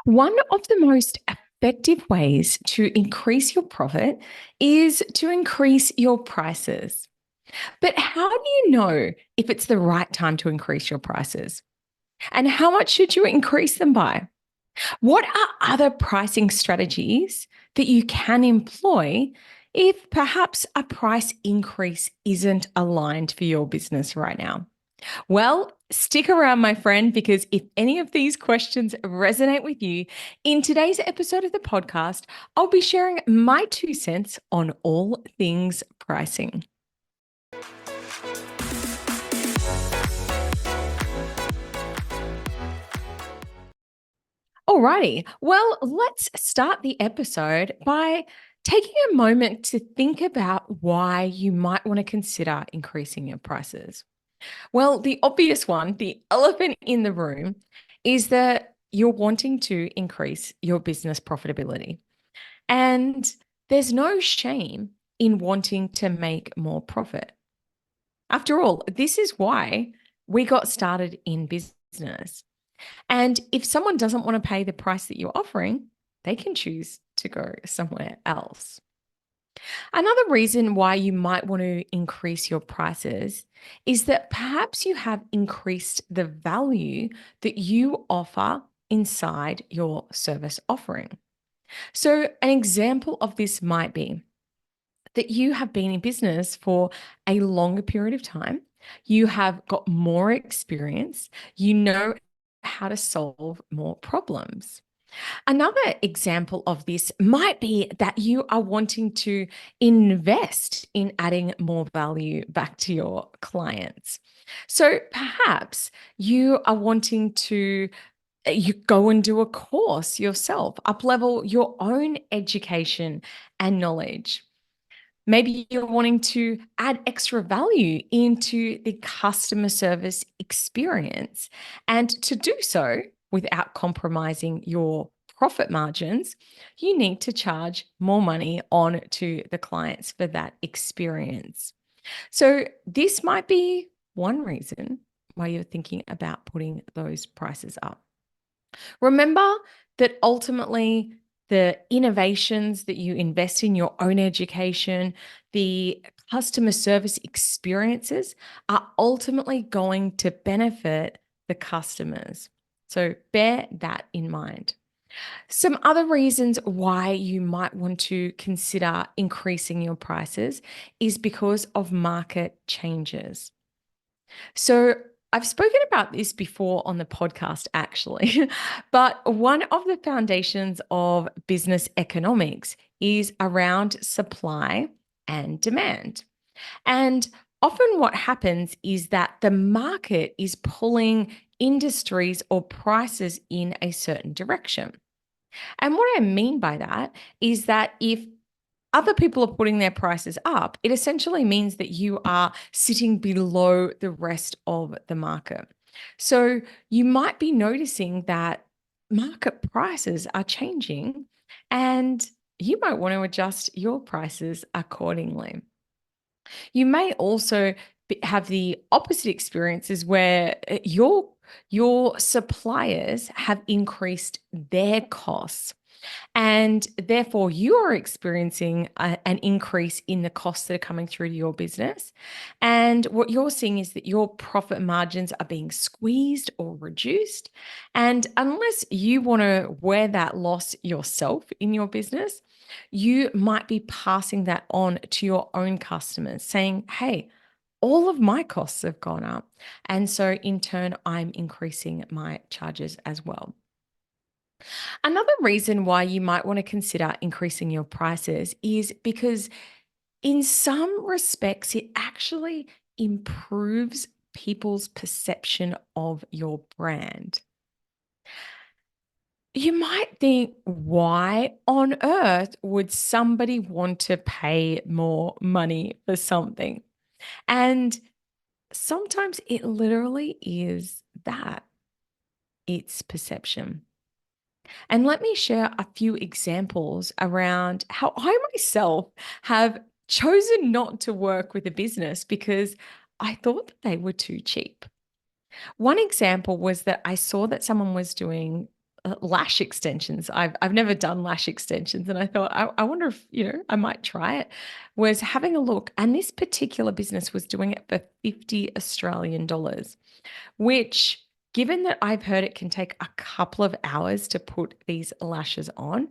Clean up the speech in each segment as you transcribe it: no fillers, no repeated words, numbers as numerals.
One of the most effective ways to increase your profit is to increase your prices. But how do you know if it's the right time to increase your prices? And how much should you increase them by? What are other pricing strategies that you can employ if perhaps a price increase isn't aligned for your business right now? Well, stick around, my friend, because if any of these questions resonate with you, in today's episode of the podcast, I'll be sharing my 2 cents on all things pricing. Alrighty, well, let's start the episode by taking a moment to think about why you might want to consider increasing your prices. Well, the obvious one, the elephant in the room, is that you're wanting to increase your business profitability. And there's no shame in wanting to make more profit. After all, this is why we got started in business. And if someone doesn't want to pay the price that you're offering, they can choose to go somewhere else. Another reason why you might want to increase your prices is that perhaps you have increased the value that you offer inside your service offering. So, an example of this might be that you have been in business for a longer period of time, you have got more experience, you know how to solve more problems. Another example of this might be that you are wanting to invest in adding more value back to your clients. So perhaps you are wanting to you go and do a course yourself, up level your own education and knowledge. Maybe you're wanting to add extra value into the customer service experience. And to do so without compromising your profit margins, you need to charge more money on to the clients for that experience. So, this might be one reason why you're thinking about putting those prices up. Remember that ultimately, the innovations that you invest in your own education, the customer service experiences are ultimately going to benefit the customers. So bear that in mind. Some other reasons why you might want to consider increasing your prices is because of market changes. So I've spoken about this before on the podcast, actually, but one of the foundations of business economics is around supply and demand. And often what happens is that the market is pulling industries or prices in a certain direction. And what I mean by that is that if other people are putting their prices up, it essentially means that you are sitting below the rest of the market. So you might be noticing that market prices are changing and you might want to adjust your prices accordingly. You may also have the opposite experiences where your suppliers have increased their costs. And therefore, you are experiencing an increase in the costs that are coming through to your business. And what you're seeing is that your profit margins are being squeezed or reduced. And unless you want to wear that loss yourself in your business, you might be passing that on to your own customers, saying, hey, all of my costs have gone up. And so in turn, I'm increasing my charges as well. Another reason why you might want to consider increasing your prices is because, in some respects, it actually improves people's perception of your brand. You might think, why on earth would somebody want to pay more money for something? And sometimes it literally is that it's perception. And let me share a few examples around how I myself have chosen not to work with a business because I thought that they were too cheap. One example was that I saw that someone was doing lash extensions. I've never done lash extensions, and I thought I wonder if I might try it. Was having a look, and this particular business was doing it for 50 Australian dollars, which, given that I've heard it can take a couple of hours to put these lashes on,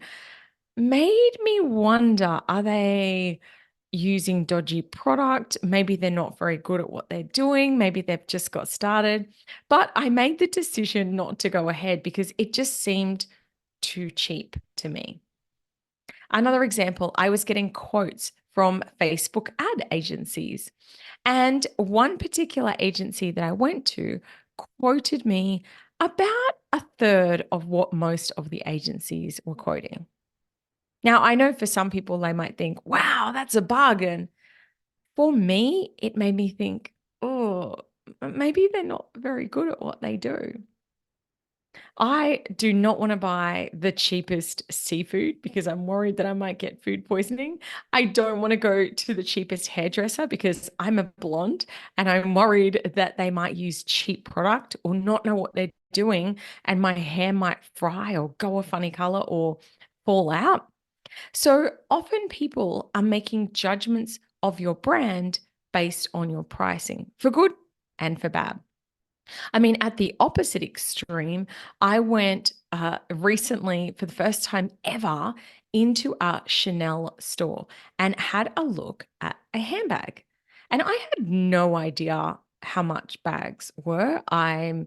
made me wonder, are they using dodgy product? Maybe they're not very good at what they're doing. Maybe they've just got started. But I made the decision not to go ahead because it just seemed too cheap to me. Another example, I was getting quotes from Facebook ad agencies. And one particular agency that I went to quoted me about a third of what most of the agencies were quoting. Now, I know for some people, they might think, wow, that's a bargain. For me, it made me think, oh, maybe they're not very good at what they do. I do not want to buy the cheapest seafood because I'm worried that I might get food poisoning. I don't want to go to the cheapest hairdresser because I'm a blonde and I'm worried that they might use cheap product or not know what they're doing and my hair might fry or go a funny color or fall out. So often people are making judgments of your brand based on your pricing for good and for bad. I mean, at the opposite extreme, I went recently for the first time ever into a Chanel store and had a look at a handbag. And I had no idea how much bags were. I'm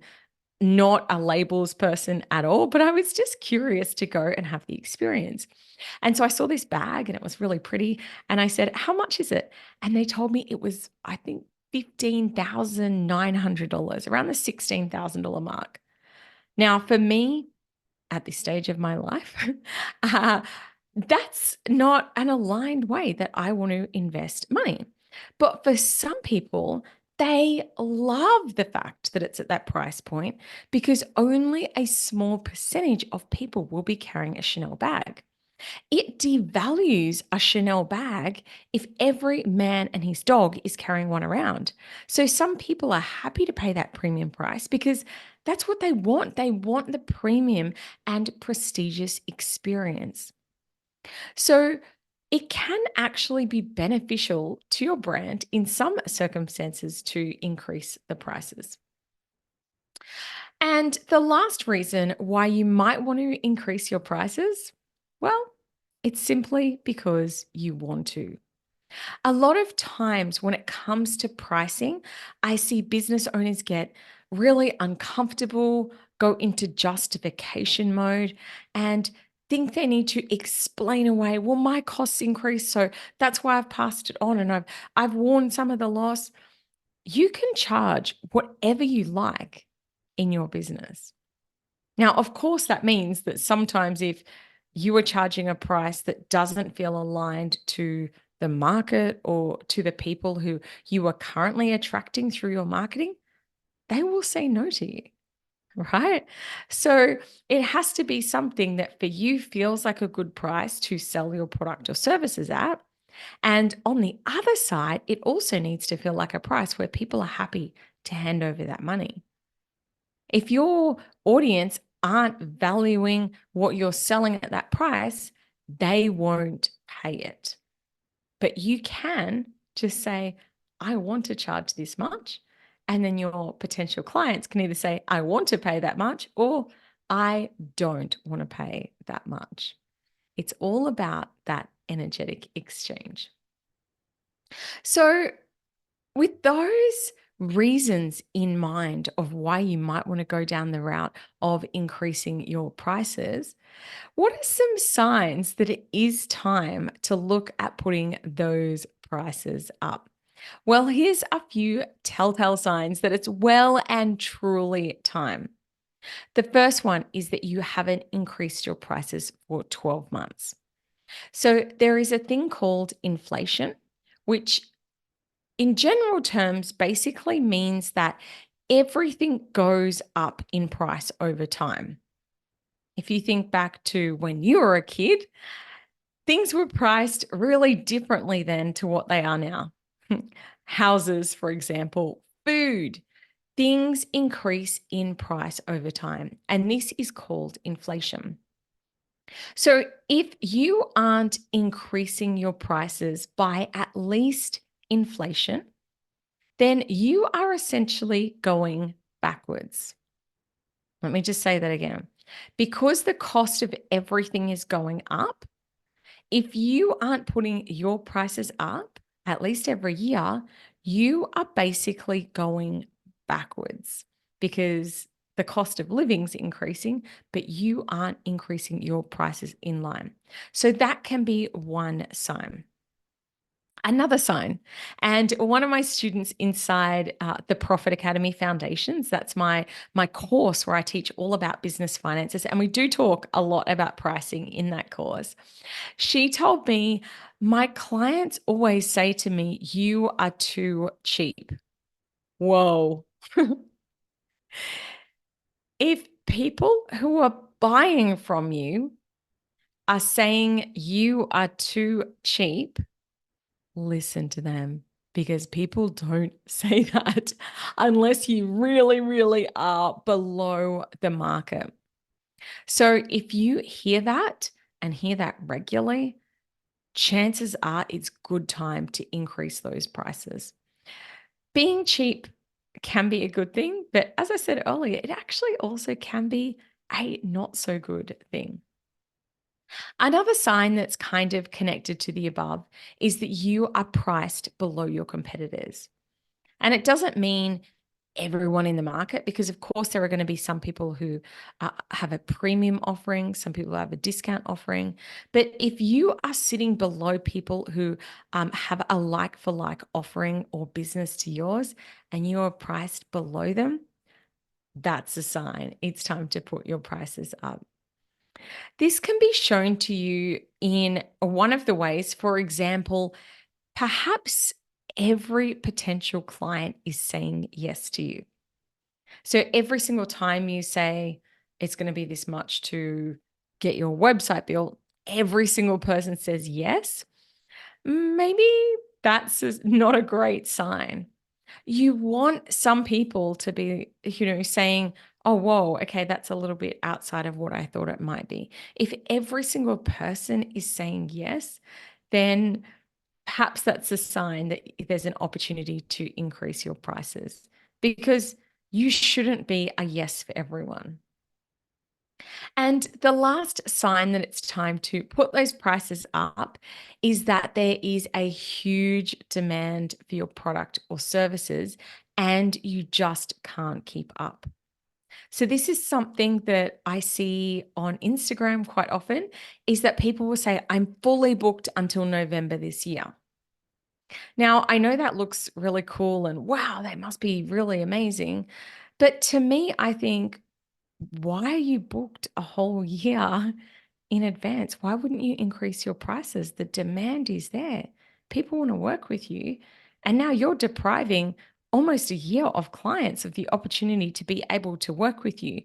not a labels person at all, but I was just curious to go and have the experience. And so I saw this bag and it was really pretty. And I said, how much is it? And they told me it was, I think, $15,900, around the $16,000 mark. Now, for me, at this stage of my life, uh, that's not an aligned way that I want to invest money. But for some people, they love the fact that it's at that price point because only a small percentage of people will be carrying a Chanel bag. It devalues a Chanel bag if every man and his dog is carrying one around. So some people are happy to pay that premium price because that's what they want. They want the premium and prestigious experience. So it can actually be beneficial to your brand in some circumstances to increase the prices. And the last reason why you might want to increase your prices, well, it's simply because you want to. A lot of times when it comes to pricing, I see business owners get really uncomfortable, go into justification mode, and think they need to explain away, well, my costs increased, so that's why I've passed it on and I've worn some of the loss. You can charge whatever you like in your business. Now, of course, that means that sometimes if you are charging a price that doesn't feel aligned to the market or to the people who you are currently attracting through your marketing, they will say no to you, right? So it has to be something that for you feels like a good price to sell your product or services at. And on the other side, it also needs to feel like a price where people are happy to hand over that money. If your audience aren't valuing what you're selling at that price, they won't pay it. But you can just say, I want to charge this much. And then your potential clients can either say, I want to pay that much, or I don't want to pay that much. It's all about that energetic exchange. So, with those reasons in mind of why you might want to go down the route of increasing your prices, what are some signs that it is time to look at putting those prices up? Well, here's a few telltale signs that it's well and truly time. The first one is that you haven't increased your prices for 12 months. So there is a thing called inflation, which in general terms basically means that everything goes up in price over time. If you think back to when you were a kid, things were priced really differently then to what they are now. Houses, for example, food, things increase in price over time, and this is called inflation. So if you aren't increasing your prices by at least inflation, then you are essentially going backwards. Let me just say that again. Because the cost of everything is going up, if you aren't putting your prices up at least every year, you are basically going backwards because the cost of living is increasing, but you aren't increasing your prices in line. So that can be one sign. Another sign, and one of my students inside the Profit Academy Foundations, that's my course where I teach all about business finances, and we do talk a lot about pricing in that course. She told me, my clients always say to me, "You are too cheap." Whoa. If people who are buying from you are saying you are too cheap, listen to them, because people don't say that unless you really, really are below the market. So if you hear that and hear that regularly, chances are it's good time to increase those prices. Being cheap can be a good thing, but as I said earlier, it actually also can be a not so good thing. Another sign that's kind of connected to the above is that you are priced below your competitors. And it doesn't mean everyone in the market, because of course there are going to be some people who have a premium offering, some people have a discount offering. But if you are sitting below people who have a like for like offering or business to yours, and you are priced below them, that's a sign it's time to put your prices up. This can be shown to you in one of the ways. For example, perhaps every potential client is saying yes to you. So every single time you say it's going to be this much to get your website built, every single person says yes. Maybe that's not a great sign. You want some people to be, saying, "Oh, whoa, okay, that's a little bit outside of what I thought it might be." If every single person is saying yes, then perhaps that's a sign that there's an opportunity to increase your prices, because you shouldn't be a yes for everyone. And the last sign that it's time to put those prices up is that there is a huge demand for your product or services and you just can't keep up. So this is something that I see on Instagram quite often, is that people will say, "I'm fully booked until November this year." Now, I know that looks really cool and wow, that must be really amazing. But to me, I think, why are you booked a whole year in advance? Why wouldn't you increase your prices? The demand is there. People want to work with you. And now you're depriving almost a year of clients of the opportunity to be able to work with you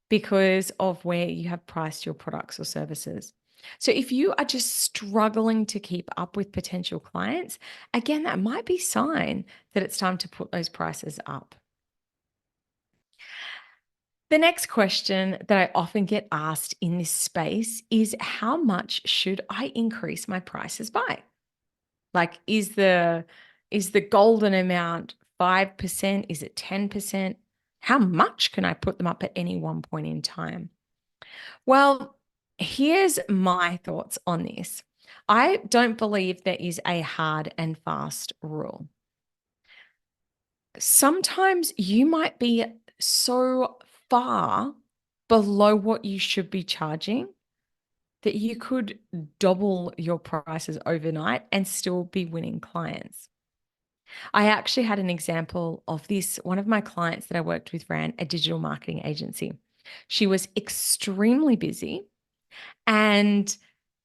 because of where you have priced your products or services. So if you are just struggling to keep up with potential clients, again, that might be a sign that it's time to put those prices up. The next question that I often get asked in this space is, how much should I increase my prices by? Like, is the golden amount 5%? Is it 10%? How much can I put them up at any one point in time? Well, here's my thoughts on this. I don't believe there is a hard and fast rule. Sometimes you might be so far below what you should be charging that you could double your prices overnight and still be winning clients. I actually had an example of this. One of my clients that I worked with ran a digital marketing agency. She was extremely busy. And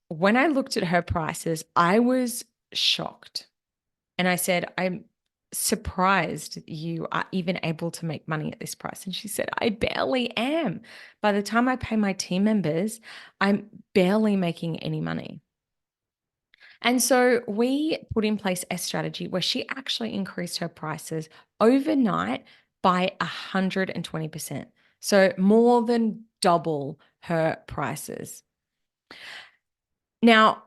when I looked at her prices, I was shocked. And I said, "I'm surprised you are even able to make money at this price." And she said, "I barely am. By the time I pay my team members, I'm barely making any money." And so we put in place a strategy where she actually increased her prices overnight by 120%. So more than double her prices. Now,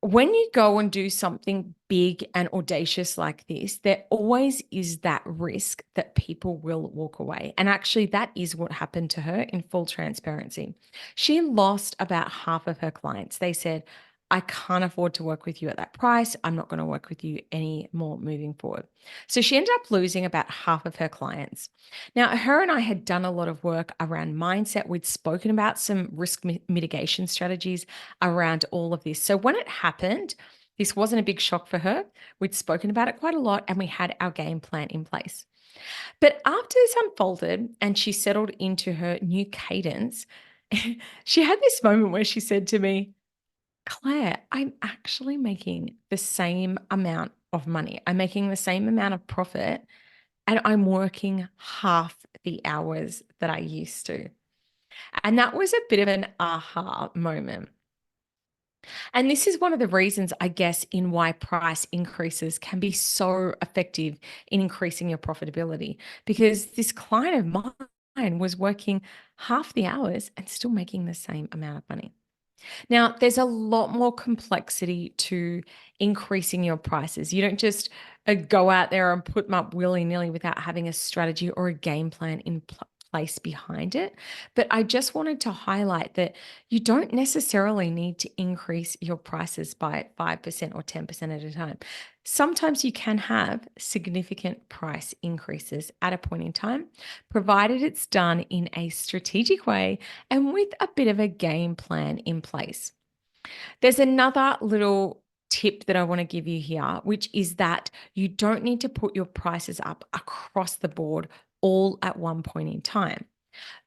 when you go and do something big and audacious like this, there always is that risk that people will walk away. And actually, that is what happened to her in full transparency. She lost about half of her clients. They said, I can't afford to work with you at that price. I'm not going to work with you anymore moving forward. So she ended up losing about half of her clients. Now, her and I had done a lot of work around mindset. We'd spoken about some risk mitigation strategies around all of this. So when it happened, this wasn't a big shock for her. We'd spoken about it quite a lot and we had our game plan in place. But after this unfolded and she settled into her new cadence, she had this moment where she said to me, Claire, I'm actually making the same amount of money. I'm making the same amount of profit and I'm working half the hours that I used to. And that was a bit of an aha moment. And this is one of the reasons, I guess, in why price increases can be so effective in increasing your profitability, because this client of mine was working half the hours and still making the same amount of money. Now, there's a lot more complexity to increasing your prices. You don't just go out there and put them up willy-nilly without having a strategy or a game plan in place behind it. But I just wanted to highlight that you don't necessarily need to increase your prices by 5% or 10% at a time. Sometimes you can have significant price increases at a point in time, provided it's done in a strategic way and with a bit of a game plan in place. There's another little tip that I want to give you here, which is that you don't need to put your prices up across the board all at one point in time.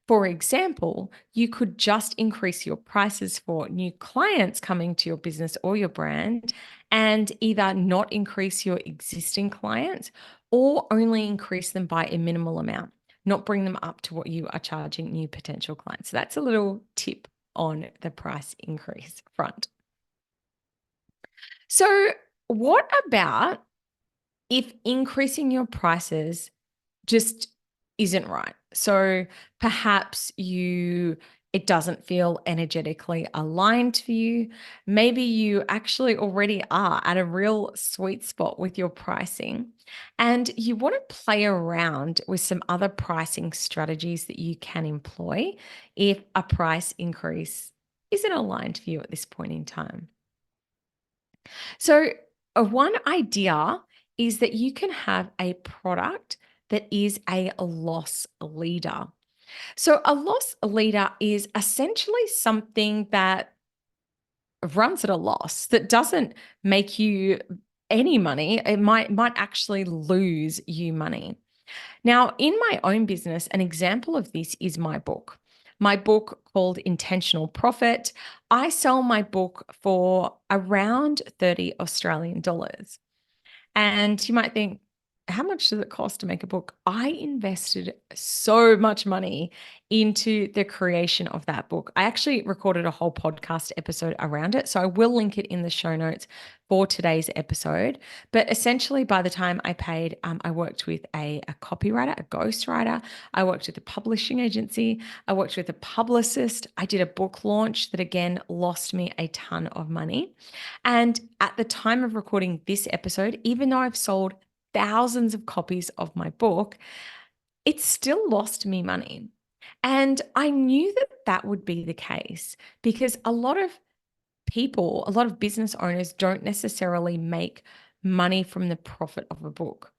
For example, you could just increase your prices for new clients coming to your business or your brand and either not increase your existing clients or only increase them by a minimal amount, not bring them up to what you are charging new potential clients. So that's a little tip on the price increase front. So, what about if increasing your prices just isn't right? So perhaps it doesn't feel energetically aligned for you. Maybe you actually already are at a real sweet spot with your pricing and you want to play around with some other pricing strategies that you can employ if a price increase isn't aligned for you at this point in time. So, one idea is that you can have a product that is a loss leader. So, a loss leader is essentially something that runs at a loss, that doesn't make you any money. It might actually lose you money. Now, in my own business, an example of this is my book. My book called Intentional Profit. I sell my book for around 30 Australian dollars. And you might think, how much does it cost to make a book? I invested so much money into the creation of that book. I actually recorded a whole podcast episode around it. So I will link it in the show notes for today's episode. But essentially, by the time I paid, I worked with a copywriter, a ghostwriter. I worked with a publishing agency. I worked with a publicist. I did a book launch that, again, lost me a ton of money. And at the time of recording this episode, even though I've sold thousands of copies of my book, it still lost me money. And I knew that that would be the case because a lot of people, a lot of business owners don't necessarily make money from the profit of a book,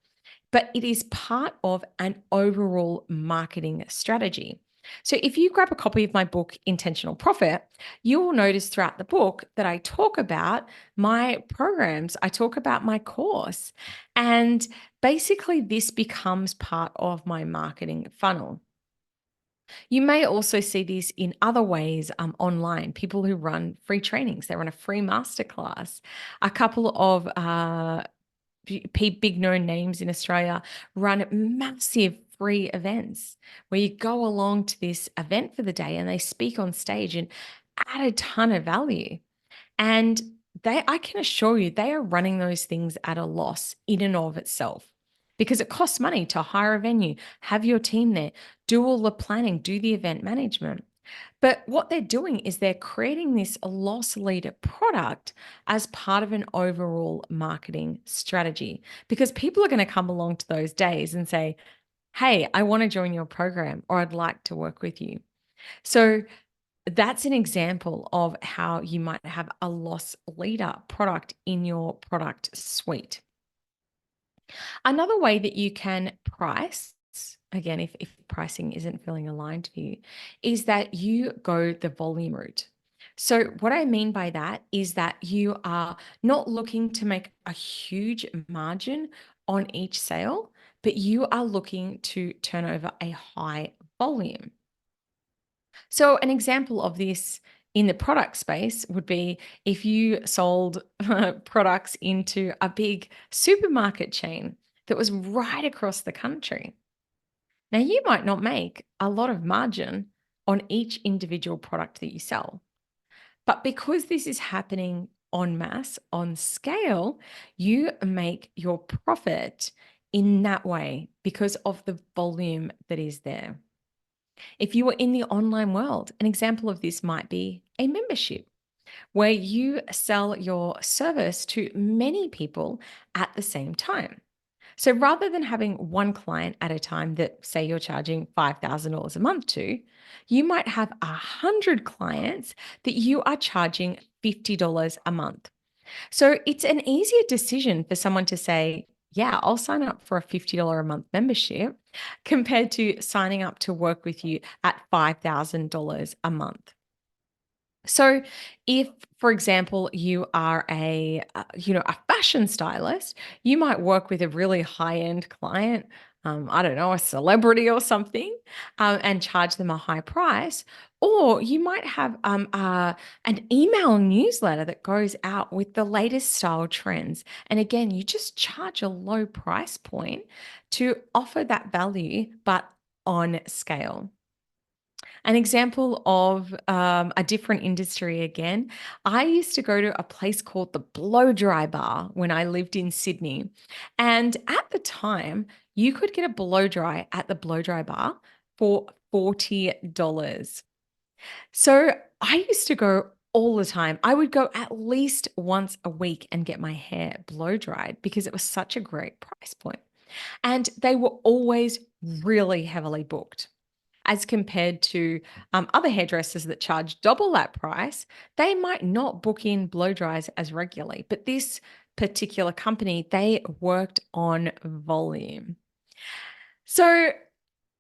but it is part of an overall marketing strategy. So if you grab a copy of my book, Intentional Profit, you will notice throughout the book that I talk about my programs, I talk about my course, and basically this becomes part of my marketing funnel. You may also see this in other ways online. People who run free trainings, they run a free masterclass. A couple of big known names in Australia run massive free events where you go along to this event for the day and they speak on stage and add a ton of value. And I can assure you, they are running those things at a loss in and of itself. because it costs money to hire a venue, have your team there, do all the planning, do the event management. But what they're doing is they're creating this loss leader product as part of an overall marketing strategy because people are going to come along to those days and say, hey, I want to join your program or I'd like to work with you. So that's an example of how you might have a loss leader product in your product suite. Another way that you can price, again, if pricing isn't feeling aligned to you, is that you go the volume route. So, what I mean by that is that you are not looking to make a huge margin on each sale, but you are looking to turn over a high volume. So, an example of this in the product space would be if you sold products into a big supermarket chain that was right across the country. Now, you might not make a lot of margin on each individual product that you sell, but because this is happening en masse, on scale, you make your profit in that way because of the volume that is there. If you were in the online world, an example of this might be a membership where you sell your service to many people at the same time. So rather than having one client at a time that, say, you're charging $5,000 a month to, you might have 100 clients that you are charging $50 a month. So it's an easier decision for someone to say, yeah, I'll sign up for a $50 a month membership compared to signing up to work with you at $5,000 a month. So if, for example, you are a fashion stylist, you might work with a really high-end client, I don't know, a celebrity or something, and charge them a high price. Or you might have an email newsletter that goes out with the latest style trends. And again, you just charge a low price point to offer that value, but on scale. An example of a different industry again, I used to go to a place called the Blow Dry Bar when I lived in Sydney. And at the time, you could get a blow dry at the Blow Dry Bar for $40. So I used to go all the time. I would go at least once a week and get my hair blow dried because it was such a great price point. And they were always really heavily booked as compared to other hairdressers that charge double that price. They might not book in blow dries as regularly, but this particular company, they worked on volume. So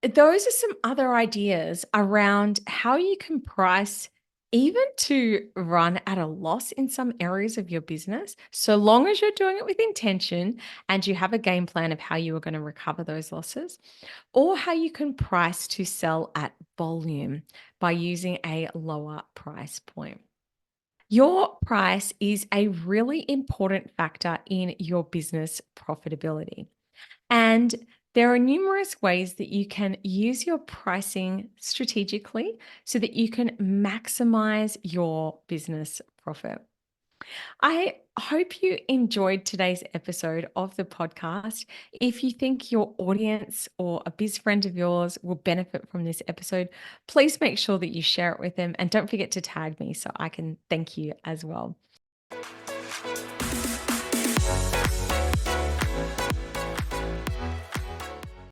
those are some other ideas around how you can price even to run at a loss in some areas of your business, so long as you're doing it with intention and you have a game plan of how you are going to recover those losses, or how you can price to sell at volume by using a lower price point. Your price is a really important factor in your business profitability. And there are numerous ways that you can use your pricing strategically so that you can maximize your business profit. I hope you enjoyed today's episode of the podcast. If you think your audience or a biz friend of yours will benefit from this episode, please make sure that you share it with them and don't forget to tag me so I can thank you as well.